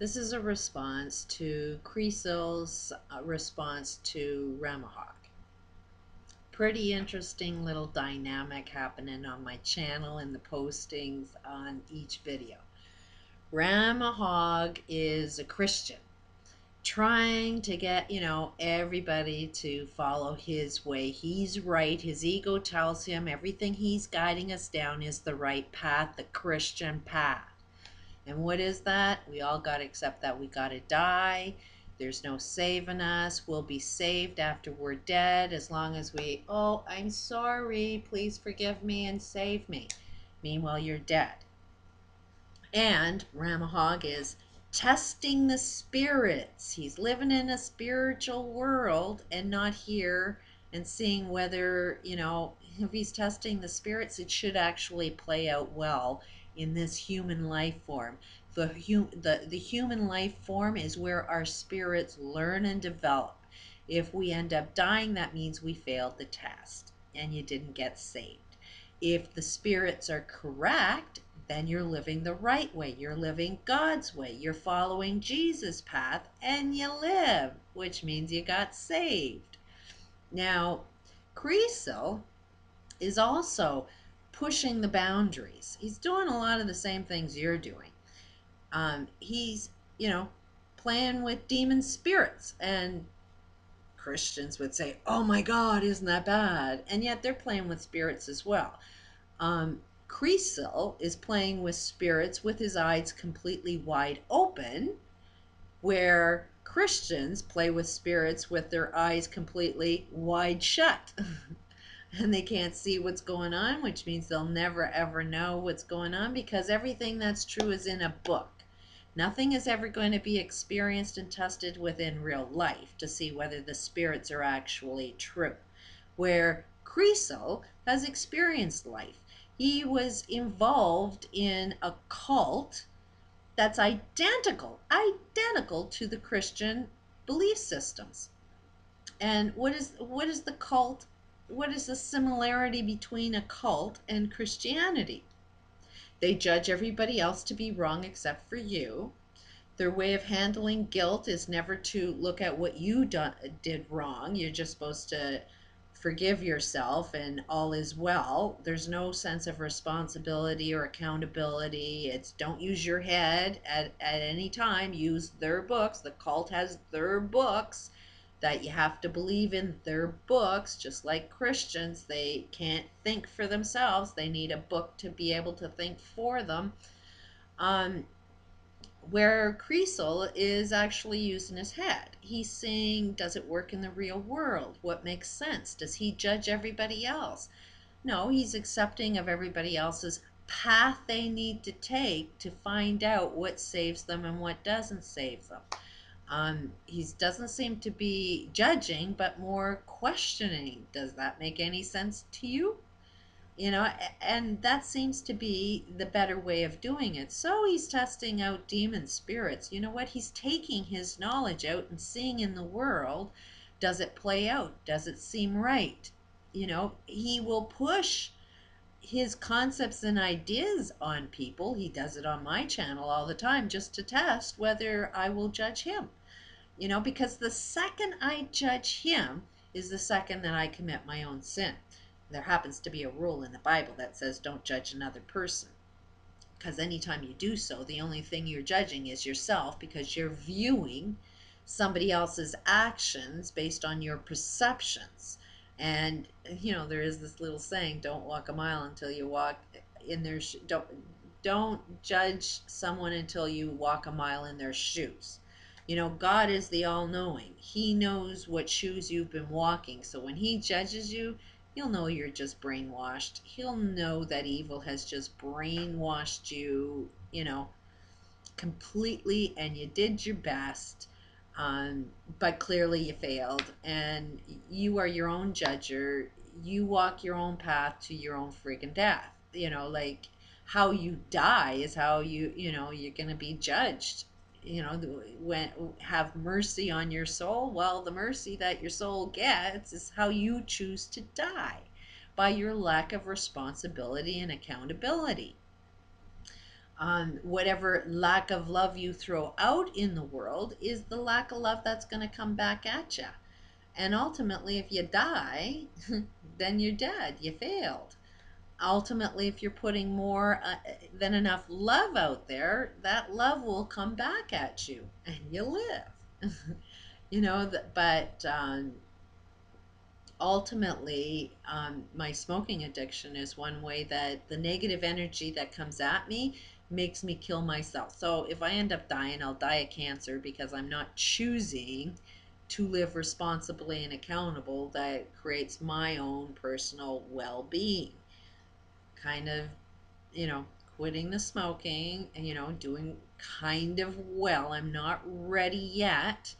This is a response to Crecil's response to Ramohog. Pretty interesting little dynamic happening on my channel and the postings on each video. Ramohog is a Christian trying to get, everybody to follow his way. He's right. His ego tells him everything he's guiding us down is the right path, the Christian path. And what is that? We all got to accept that we got to die. There's no saving us. We'll be saved after we're dead as long as we, oh, I'm sorry, please forgive me and save me. Meanwhile, you're dead. And Ramohog is testing the spirits. He's living in a spiritual world and not here, and seeing whether, if he's testing the spirits, it should actually play out well in this human life form. The human life form is where our spirits learn and develop. If we end up dying, that means we failed the test and you didn't get saved. If the spirits are correct, then you're living the right way. You're living God's way. You're following Jesus' path and you live, which means you got saved. Now, Crecil is also pushing the boundaries. He's doing a lot of the same things you're doing. He's, playing with demon spirits, and Christians would say, oh my God, isn't that bad? And yet they're playing with spirits as well. Crecil is playing with spirits with his eyes completely wide open, where Christians play with spirits with their eyes completely wide shut. And they can't see what's going on, which means they'll never ever know what's going on, because everything that's true is in a book. Nothing is ever going to be experienced and tested within real life to see whether the spirits are actually true. Where Crecil has experienced life. He was involved in a cult that's identical to the Christian belief systems. And what is the cult? What is the similarity between a cult and Christianity? They judge everybody else to be wrong except for you. Their way of handling guilt is never to look at what you did wrong. You're just supposed to forgive yourself and all is well. There's no sense of responsibility or accountability. It's don't use your head at any time. Use their books. The cult has their books that you have to believe in their books. Just like Christians, they can't think for themselves. They need a book to be able to think for them. Where Crecil is actually using his head. He's saying, does it work in the real world? What makes sense? Does he judge everybody else? No, he's accepting of everybody else's path they need to take to find out what saves them and what doesn't save them. He doesn't seem to be judging, but more questioning. Does that make any sense to you? And that seems to be the better way of doing it. So he's testing out demon spirits. You know what? He's taking his knowledge out and seeing in the world, does it play out? Does it seem right? He will push his concepts and ideas on people. He does it on my channel all the time just to test whether I will judge him. Because the second I judge him is the second that I commit my own sin. There happens to be a rule in the Bible that says don't judge another person, because anytime you do so, the only thing you're judging is yourself, because you're viewing somebody else's actions based on your perceptions. And there is this little saying, don't walk a mile until you walk in their don't judge someone until you walk a mile in their shoes. God is the all-knowing. He knows what shoes you've been walking. So when he judges you, he'll know you're just brainwashed. He'll know that evil has just brainwashed you, completely, and you did your best, but clearly you failed, and you are your own judger. You walk your own path to your own freaking death. Like how you die is how you're going to be judged. When have mercy on your soul. Well, the mercy that your soul gets is how you choose to die, by your lack of responsibility and accountability. Whatever lack of love you throw out in the world is the lack of love that's going to come back at you. And ultimately, if you die, then you're dead. You failed. Ultimately, if you're putting more than enough love out there, that love will come back at you and you live. But ultimately, my smoking addiction is one way that the negative energy that comes at me makes me kill myself. So if I end up dying, I'll die of cancer because I'm not choosing to live responsibly and accountable. That creates my own personal well-being. Kind of, you know, quitting the smoking and, doing kind of well. I'm not ready yet,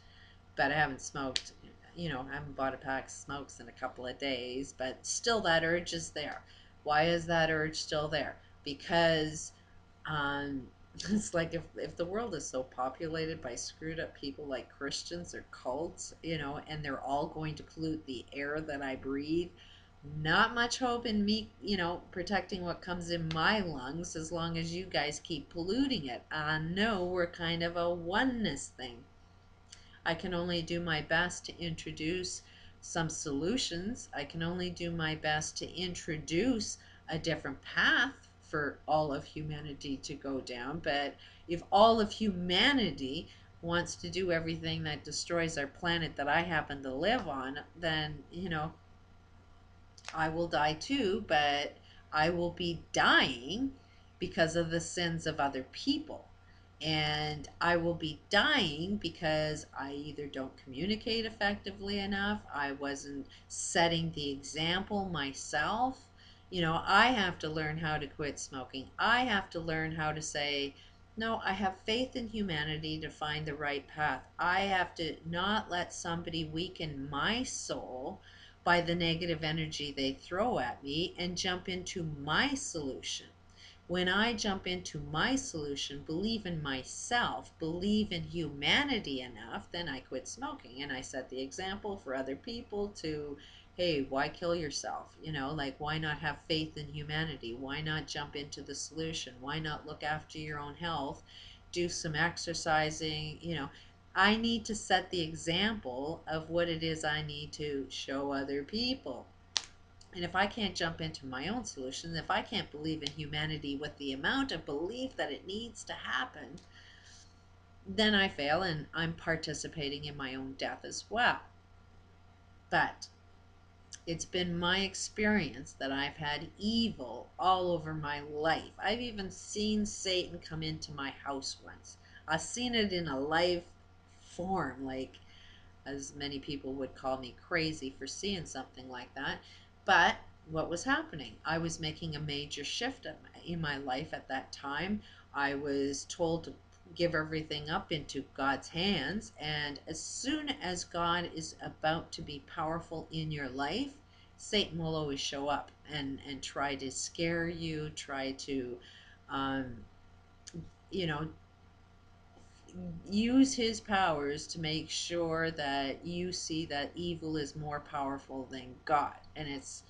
but I haven't smoked, I haven't bought a pack of smokes in a couple of days, but still that urge is there. Why is that urge still there? Because um, it's like if the world is so populated by screwed up people like Christians or cults, and they're all going to pollute the air that I breathe, not much hope in me, protecting what comes in my lungs as long as you guys keep polluting it. I know we're kind of a oneness thing. I can only do my best to introduce some solutions. I can only do my best to introduce a different path for all of humanity to go down. But if all of humanity wants to do everything that destroys our planet that I happen to live on, then, I will die too, but I will be dying because of the sins of other people. And I will be dying because I either don't communicate effectively enough, I wasn't setting the example myself. I have to learn how to quit smoking. I have to learn how to say, no, I have faith in humanity to find the right path. I have to not let somebody weaken my soul by the negative energy they throw at me and jump into my solution. When I jump into my solution, believe in myself, believe in humanity enough, then I quit smoking and I set the example for other people to, hey, why kill yourself? Like, why not have faith in humanity? Why not jump into the solution? Why not look after your own health? Do some exercising, I need to set the example of what it is I need to show other people. And if I can't jump into my own solution, if I can't believe in humanity with the amount of belief that it needs to happen, then I fail and I'm participating in my own death as well. But it's been my experience that I've had evil all over my life. I've even seen Satan come into my house once. I've seen it in a live form, like, as many people would call me crazy for seeing something like that. But what was happening? I was making a major shift in my life at that time. I was told to give everything up into God's hands, and as soon as God is about to be powerful in your life, Satan will always show up and try to scare you, try to um, you know use his powers to make sure that you see that evil is more powerful than God. And it's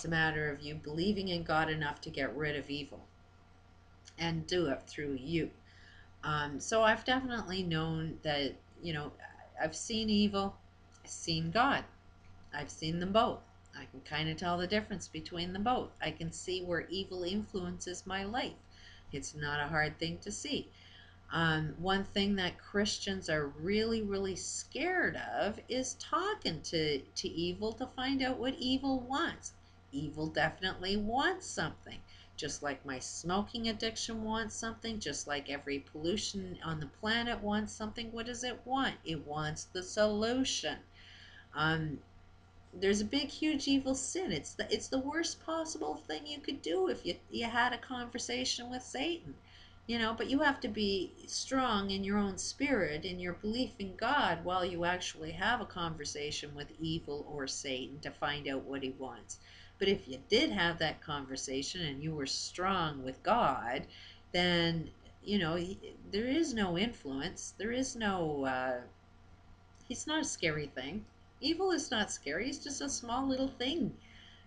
a matter of you believing in God enough to get rid of evil and do it through you. So I've definitely known that, I've seen evil, I've seen God, I've seen them both. I can kind of tell the difference between them both. I can see where evil influences my life. It's not a hard thing to see. One thing that Christians are really, really scared of is talking to evil to find out what evil wants. Evil definitely wants something. Just like my smoking addiction wants something, just like every pollution on the planet wants something. What does it want? It wants the solution. Um, there's a big, huge evil sin. It's the worst possible thing you could do if you had a conversation with Satan. But you have to be strong in your own spirit, in your belief in God, while you actually have a conversation with evil or Satan to find out what he wants. But if you did have that conversation and you were strong with God, then there is no influence. There is no he's not a scary thing. Evil is not scary. It's just a small little thing.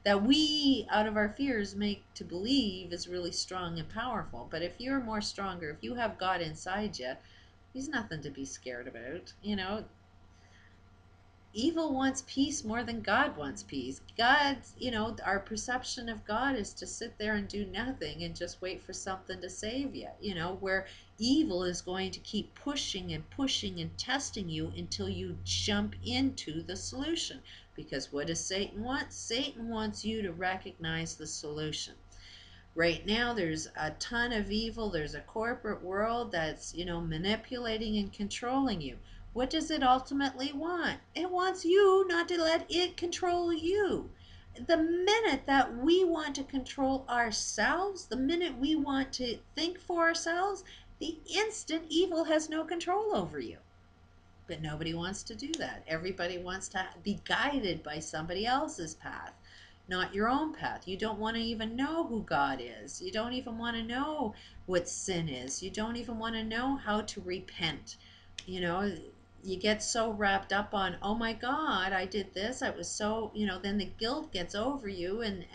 that we, out of our fears, make to believe is really strong and powerful. But if you're more stronger, if you have God inside you, he's nothing to be scared about. Evil wants peace more than God wants peace. God's, our perception of God is to sit there and do nothing and just wait for something to save you, where evil is going to keep pushing and pushing and testing you until you jump into the solution. Because what does Satan want? Satan wants you to recognize the solution. Right now there's a ton of evil. There's a corporate world that's manipulating and controlling you. What does it ultimately want? It wants you not to let it control you. The minute that we want to control ourselves, the minute we want to think for ourselves, the instant evil has no control over you. But nobody wants to do that. Everybody wants to be guided by somebody else's path, not your own path. You don't want to even know who God is. You don't even want to know what sin is. You don't even want to know how to repent. You know, you get so wrapped up on, oh my God, I did this. I was so, then the guilt gets over you, and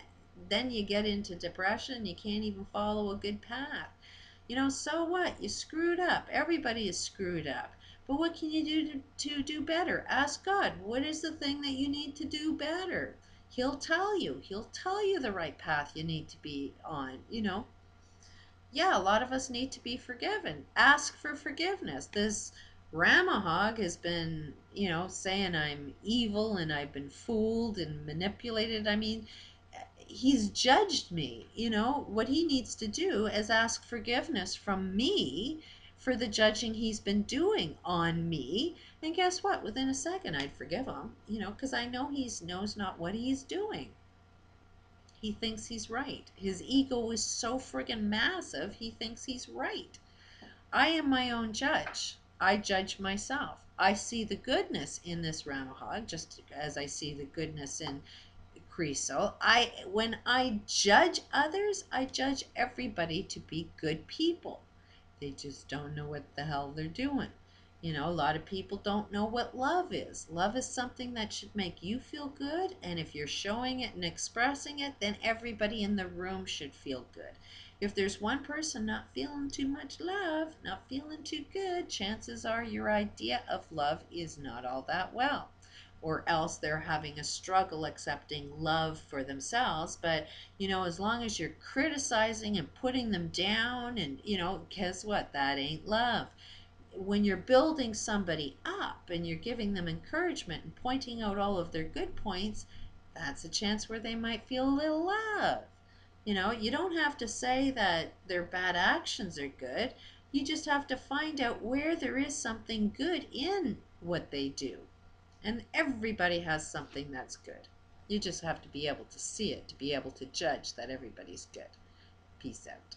then you get into depression. You can't even follow a good path. So what? You screwed up. Everybody is screwed up. But what can you do to do better? Ask God, what is the thing that you need to do better? He'll tell you. He'll tell you the right path you need to be on. Yeah, a lot of us need to be forgiven. Ask for forgiveness. This Ramohog has been, saying I'm evil and I've been fooled and manipulated. I mean, he's judged me. What he needs to do is ask forgiveness from me for the judging he's been doing on me. And guess what? Within a second, I'd forgive him, because I know he knows not what he's doing. He thinks he's right. His ego is so friggin' massive, he thinks he's right. I am my own judge. I judge myself. I see the goodness in this Ramohog, just as I see the goodness in Crecil. When I judge others, I judge everybody to be good people. They just don't know what the hell they're doing. A lot of people don't know what love is. Love is something that should make you feel good, and if you're showing it and expressing it, then everybody in the room should feel good. If there's one person not feeling too much love, not feeling too good, chances are your idea of love is not all that well. Or else they're having a struggle accepting love for themselves. But as long as you're criticizing and putting them down, and guess what, that ain't love. When you're building somebody up and you're giving them encouragement and pointing out all of their good points, that's a chance where they might feel a little love. You don't have to say that their bad actions are good. You just have to find out where there is something good in what they do. And everybody has something that's good. You just have to be able to see it, to be able to judge that everybody's good. Peace out.